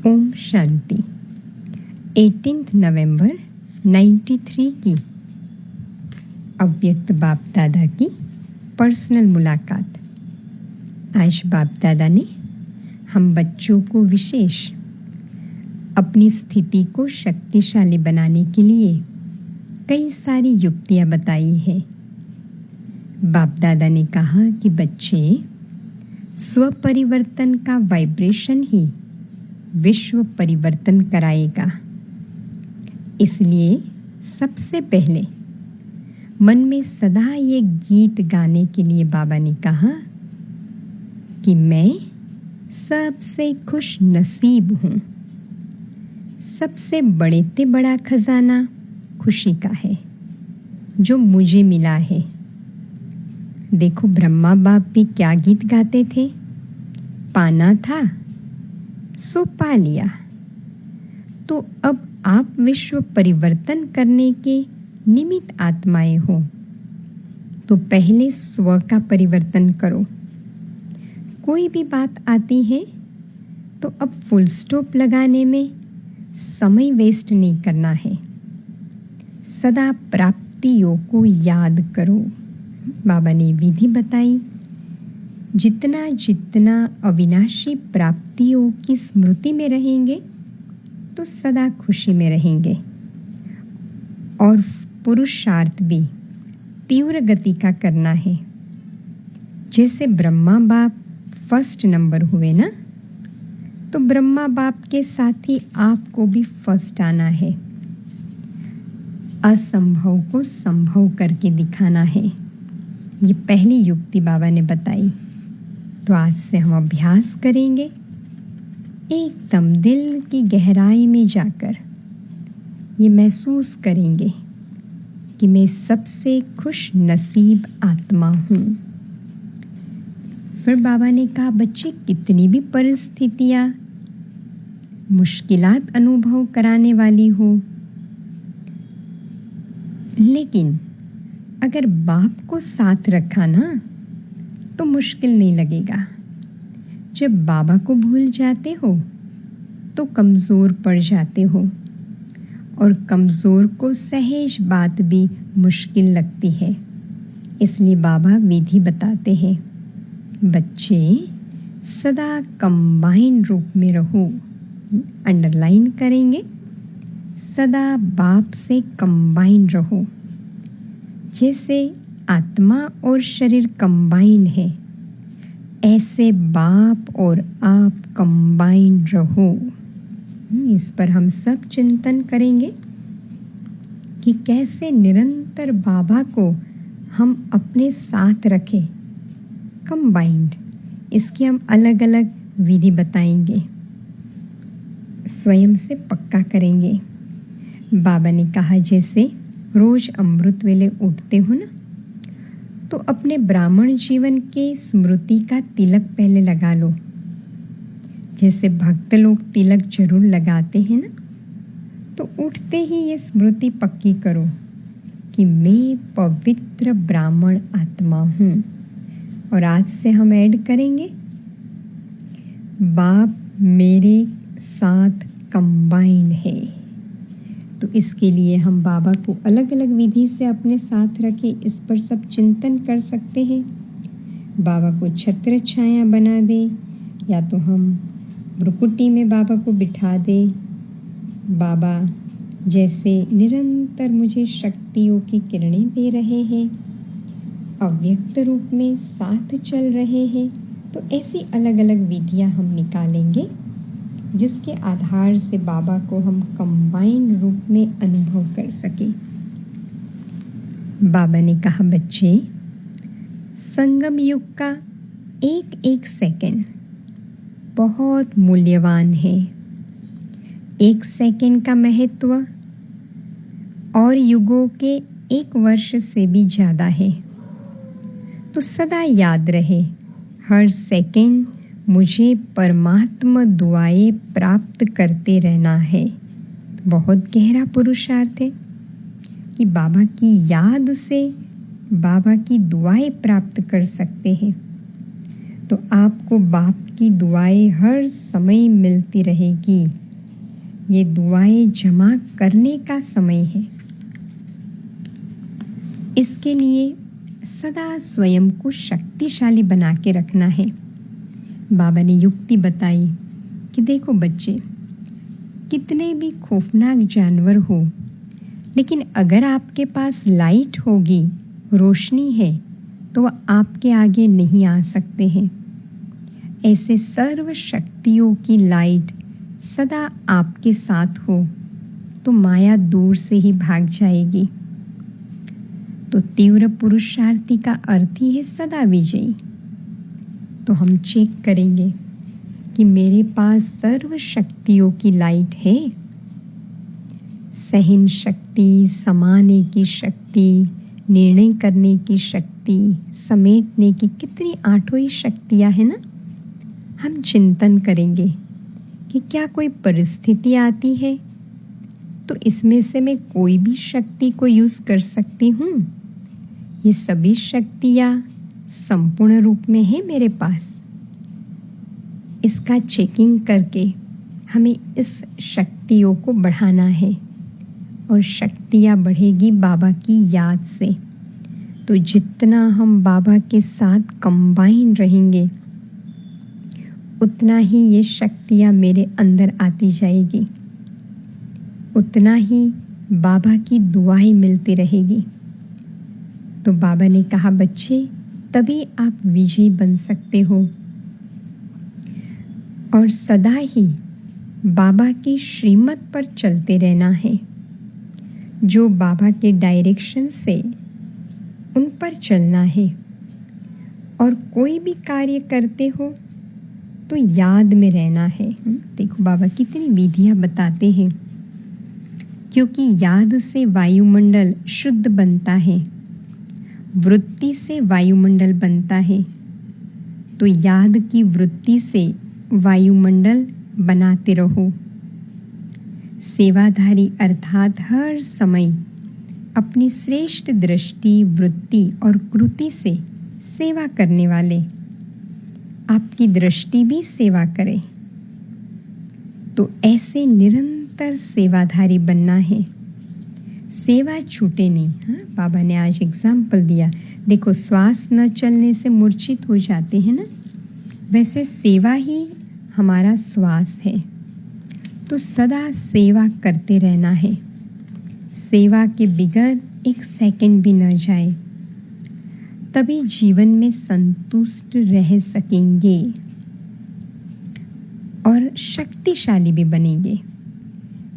ओम शांति। 18 नवंबर 93 की अव्यक्त बाप दादा की पर्सनल मुलाकात। आज बाप दादा ने हम बच्चों को विशेष अपनी स्थिति को शक्तिशाली बनाने के लिए कई सारी युक्तियां बताई है। बाप दादा ने कहा कि बच्चे, स्व परिवर्तन का वाइब्रेशन ही विश्व परिवर्तन कराएगा। इसलिए सबसे पहले मन में सदा ये गीत गाने के लिए बाबा ने कहा कि मैं सबसे खुश नसीब हूँ। सबसे बड़े से बड़ा खजाना खुशी का है जो मुझे मिला है। देखो, ब्रह्मा बाप भी क्या गीत गाते थे। पाना था सो पा लिया। तो अब आप विश्व परिवर्तन करने के निमित्त आत्माएं हो, तो पहले स्व का परिवर्तन करो। कोई भी बात आती है तो अब फुल स्टॉप लगाने में समय वेस्ट नहीं करना है। सदा प्राप्तियों को याद करो। बाबा ने विधि बताई, जितना जितना अविनाशी प्राप्तियों की स्मृति में रहेंगे तो सदा खुशी में रहेंगे। और पुरुषार्थ भी तीव्र गति का करना है। जैसे ब्रह्मा बाप फर्स्ट नंबर हुए ना, तो ब्रह्मा बाप के साथ ही आपको भी फर्स्ट आना है। असंभव को संभव करके दिखाना है। ये पहली युक्ति बाबा ने बताई। तो आज से हम अभ्यास करेंगे, एकदम दिल की गहराई में जाकर ये महसूस करेंगे कि मैं सबसे खुश नसीब आत्मा हूँ। फिर बाबा ने कहा, बच्चे, कितनी भी परिस्थितियाँ मुश्किलात अनुभव कराने वाली हो, लेकिन अगर बाप को साथ रखा ना तो मुश्किल नहीं लगेगा। जब बाबा को भूल जाते हो तो कमज़ोर पड़ जाते हो, और कमज़ोर को सहज बात भी मुश्किल लगती है। इसलिए बाबा विधि बताते हैं, बच्चे सदा कंबाइन रूप में रहो। अंडरलाइन करेंगे, सदा बाप से कंबाइन रहो। जैसे आत्मा और शरीर कंबाइन है, ऐसे बाप और आप कंबाइन रहो। इस पर हम सब चिंतन करेंगे कि कैसे निरंतर बाबा को हम अपने साथ रखें, कंबाइंड। इसकी हम अलग अलग विधि बताएंगे, स्वयं से पक्का करेंगे। बाबा ने कहा, जैसे रोज अमृत वेले उठते हो ना, तो अपने ब्राह्मण जीवन के स्मृति का तिलक पहले लगा लो। जैसे भक्त लोग तिलक जरूर लगाते हैं ना, तो उठते ही ये स्मृति पक्की करो कि मैं पवित्र ब्राह्मण आत्मा हूँ। और आज से हम ऐड करेंगे, बाप मेरे साथ कंबाइन है। तो इसके लिए हम बाबा को अलग अलग विधि से अपने साथ रखें, इस पर सब चिंतन कर सकते हैं। बाबा को छत्र छाया बना दे, या तो हम भ्रुकुटी में बाबा को बिठा दे। बाबा जैसे निरंतर मुझे शक्तियों की किरणें दे रहे हैं, अव्यक्त रूप में साथ चल रहे हैं, तो ऐसी अलग अलग विधियां हम निकालेंगे, जिसके आधार से बाबा को हम कंबाइंड रूप में अनुभव कर सके। बाबा ने कहा, बच्चे, संगम युग का एक एक सेकंड बहुत मूल्यवान है। एक सेकंड का महत्व और युगों के एक वर्ष से भी ज्यादा है। तो सदा याद रहे, हर सेकंड मुझे परमात्मा दुआएं प्राप्त करते रहना है। बहुत गहरा पुरुषार्थ है कि बाबा की याद से बाबा की दुआएं प्राप्त कर सकते हैं। तो आपको बाप की दुआएं हर समय मिलती रहेगी। ये दुआएं जमा करने का समय है। इसके लिए सदा स्वयं को शक्तिशाली बना के रखना है। बाबा ने युक्ति बताई कि देखो बच्चे, कितने भी खौफनाक जानवर हो, लेकिन अगर आपके पास लाइट होगी, रोशनी है, तो वह आपके आगे नहीं आ सकते हैं। ऐसे सर्व शक्तियों की लाइट सदा आपके साथ हो तो माया दूर से ही भाग जाएगी। तो तीव्र पुरुषार्थी का अर्थ ही है सदा विजयी। तो हम चेक करेंगे कि मेरे पास सर्व शक्तियों की लाइट है। सहन शक्ति, समाने की शक्ति, निर्णय करने की शक्ति, समेटने की, कितनी आठों ही शक्तियां है ना। हम चिंतन करेंगे कि क्या कोई परिस्थिति आती है तो इसमें से मैं कोई भी शक्ति को यूज कर सकती हूँ। ये सभी शक्तियां संपूर्ण रूप में है मेरे पास। इसका चेकिंग करके हमें इस शक्तियों को बढ़ाना है और शक्तियां बढ़ेगी बाबा की याद से। तो जितना हम बाबा के साथ कंबाइन रहेंगे उतना ही ये शक्तियां मेरे अंदर आती जाएगी, उतना ही बाबा की दुआएं मिलती रहेगी। तो बाबा ने कहा बच्चे, तभी आप विजयी बन सकते हो और सदा ही बाबा की श्रीमत पर चलते रहना है। जो बाबा के डायरेक्शन से उन पर चलना है। और कोई भी कार्य करते हो तो याद में रहना है। देखो बाबा कितनी विधियां बताते हैं, क्योंकि याद से वायुमंडल शुद्ध बनता है, वृत्ति से वायुमंडल बनता है। तो याद की वृत्ति से वायुमंडल बनाते रहो। सेवाधारी अर्थात हर समय अपनी श्रेष्ठ दृष्टि, वृत्ति और कृति से सेवा करने वाले। आपकी दृष्टि भी सेवा करे। तो ऐसे निरंतर सेवाधारी बनना है, सेवा छूटे नहीं। हाँ, बाबा ने आज एग्जाम्पल दिया। देखो श्वास न चलने से मूर्छित हो जाते हैं ना, वैसे सेवा ही हमारा श्वास है। तो सदा सेवा करते रहना है। सेवा के बिगैर एक सेकंड भी न जाए, तभी जीवन में संतुष्ट रह सकेंगे और शक्तिशाली भी बनेंगे।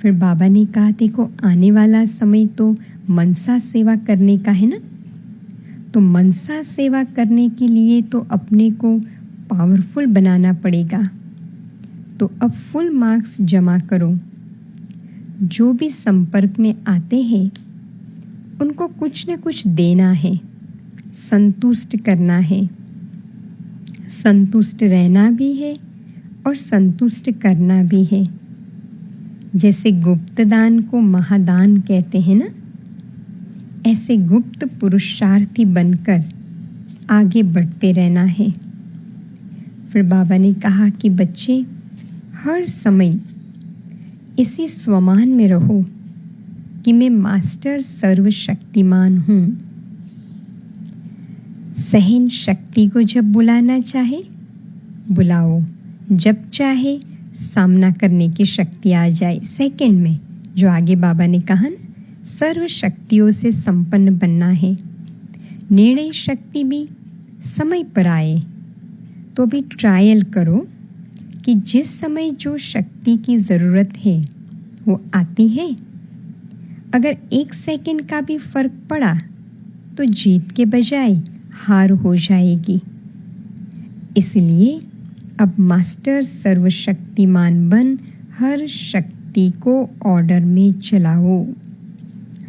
फिर बाबा ने कहा देखो आने वाला समय तो मनसा सेवा करने का है ना। तो मनसा सेवा करने के लिए तो अपने को पावरफुल बनाना पड़ेगा। तो अब फुल मार्क्स जमा करो। जो भी संपर्क में आते हैं उनको कुछ न कुछ देना है, संतुष्ट करना है। संतुष्ट रहना भी है और संतुष्ट करना भी है। जैसे गुप्त दान को महादान कहते हैं ना, ऐसे गुप्त पुरुषार्थी बनकर आगे बढ़ते रहना है। फिर बाबा ने कहा कि बच्चे हर समय इसी स्वमान में रहो कि मैं मास्टर सर्वशक्तिमान हूँ। सहन शक्ति को जब बुलाना चाहे बुलाओ, जब चाहे सामना करने की शक्ति आ जाए सेकंड में। जो आगे बाबा ने कहा ना, सर्व शक्तियों से संपन्न बनना है। निर्णय शक्ति भी समय पर आए। तो भी ट्रायल करो कि जिस समय जो शक्ति की जरूरत है वो आती है। अगर एक सेकंड का भी फर्क पड़ा तो जीत के बजाय हार हो जाएगी। इसलिए अब मास्टर सर्वशक्तिमान बन हर शक्ति को ऑर्डर में चलाओ।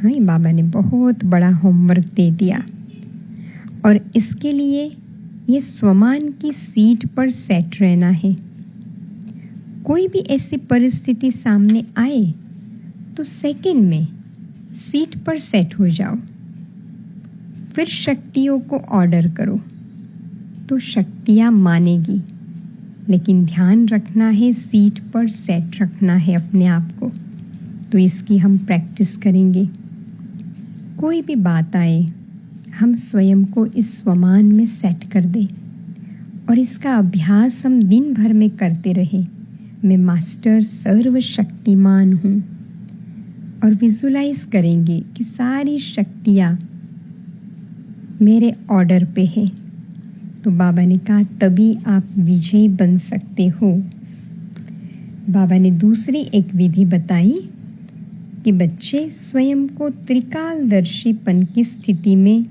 हाँ, बाबा ने बहुत बड़ा होमवर्क दे दिया और इसके लिए ये स्वमान की सीट पर सेट रहना है। कोई भी ऐसी परिस्थिति सामने आए तो सेकंड में सीट पर सेट हो जाओ। फिर शक्तियों को ऑर्डर करो तो शक्तियां मानेगी लेकिन ध्यान रखना है, सीट पर सेट रखना है अपने आप को। तो इसकी हम प्रैक्टिस करेंगे। कोई भी बात आए, हम स्वयं को इस स्वमान में सेट कर दें और इसका अभ्यास हम दिन भर में करते रहे। मैं मास्टर सर्वशक्तिमान हूँ और विजुलाइज करेंगे कि सारी शक्तियाँ मेरे ऑर्डर पे है। तो बाबा ने कहा तभी आप विजयी बन सकते हो। बाबा ने दूसरी एक विधि बताई कि बच्चे स्वयं को त्रिकालदर्शीपन की स्थिति में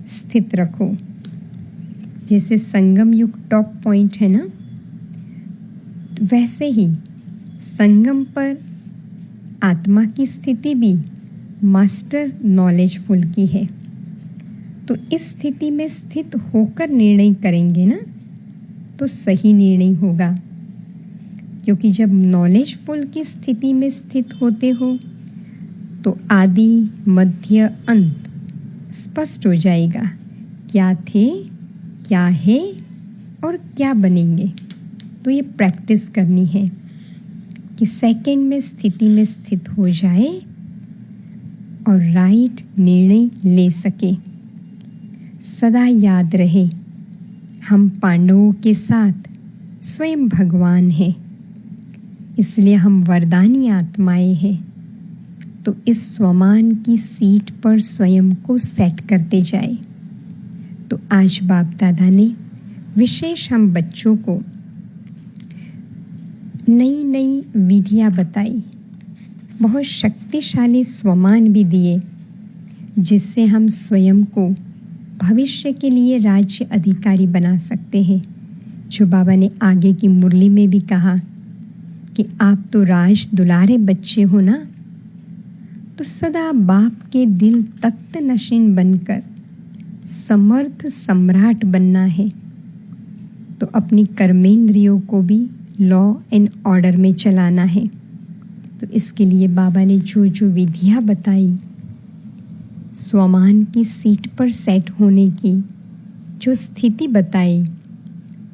स्थित रखो। जैसे संगम युग टॉप पॉइंट है ना, वैसे ही संगम पर आत्मा की स्थिति भी मास्टर नॉलेजफुल की है। तो इस स्थिति में स्थित होकर निर्णय करेंगे ना, तो सही निर्णय होगा। क्योंकि जब नॉलेजफुल की स्थिति में स्थित होते हो तो आदि मध्य अंत स्पष्ट हो जाएगा। क्या थे, क्या है और क्या बनेंगे। तो ये प्रैक्टिस करनी है कि सेकंड में स्थिति में स्थित हो जाए और राइट निर्णय ले सके। सदा याद रहे, हम पांडवों के साथ स्वयं भगवान हैं, इसलिए हम वरदानी आत्माएं हैं। तो इस स्वमान की सीट पर स्वयं को सेट करते जाए। तो आज बाप दादा ने विशेष हम बच्चों को नई नई विधियां बताई, बहुत शक्तिशाली स्वमान भी दिए, जिससे हम स्वयं को भविष्य के लिए राज्य अधिकारी बना सकते हैं। जो बाबा ने आगे की मुरली में भी कहा कि आप तो राज दुलारे बच्चे हो ना, तो सदा बाप के दिल तख्त नशीन बनकर समर्थ सम्राट बनना है। तो अपनी कर्मेंद्रियों को भी लॉ एंड ऑर्डर में चलाना है। तो इसके लिए बाबा ने जो जो विधियां बताई, स्वमान की सीट पर सेट होने की जो स्थिति बताई,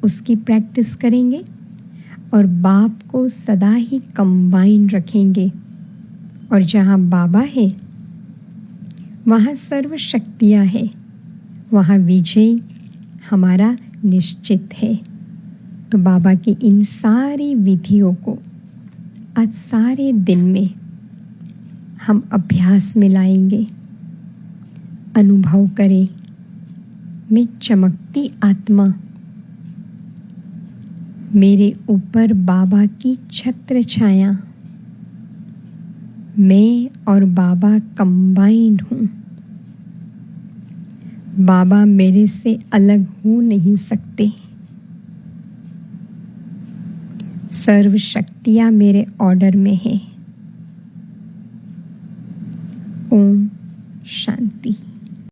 उसकी प्रैक्टिस करेंगे और बाप को सदा ही कंबाइन रखेंगे। और जहाँ बाबा है वहाँ सर्व शक्तियाँ है, वहाँ विजय हमारा निश्चित है। तो बाबा की इन सारी विधियों को आज सारे दिन में हम अभ्यास में लाएंगे। अनुभव करें, मैं चमकती आत्मा, मेरे ऊपर बाबा की छत्र छाया, मैं और बाबा कंबाइंड हूँ। बाबा मेरे से अलग हो नहीं सकते। सर्व शक्तियाँ मेरे ऑर्डर में है। ओम शांति।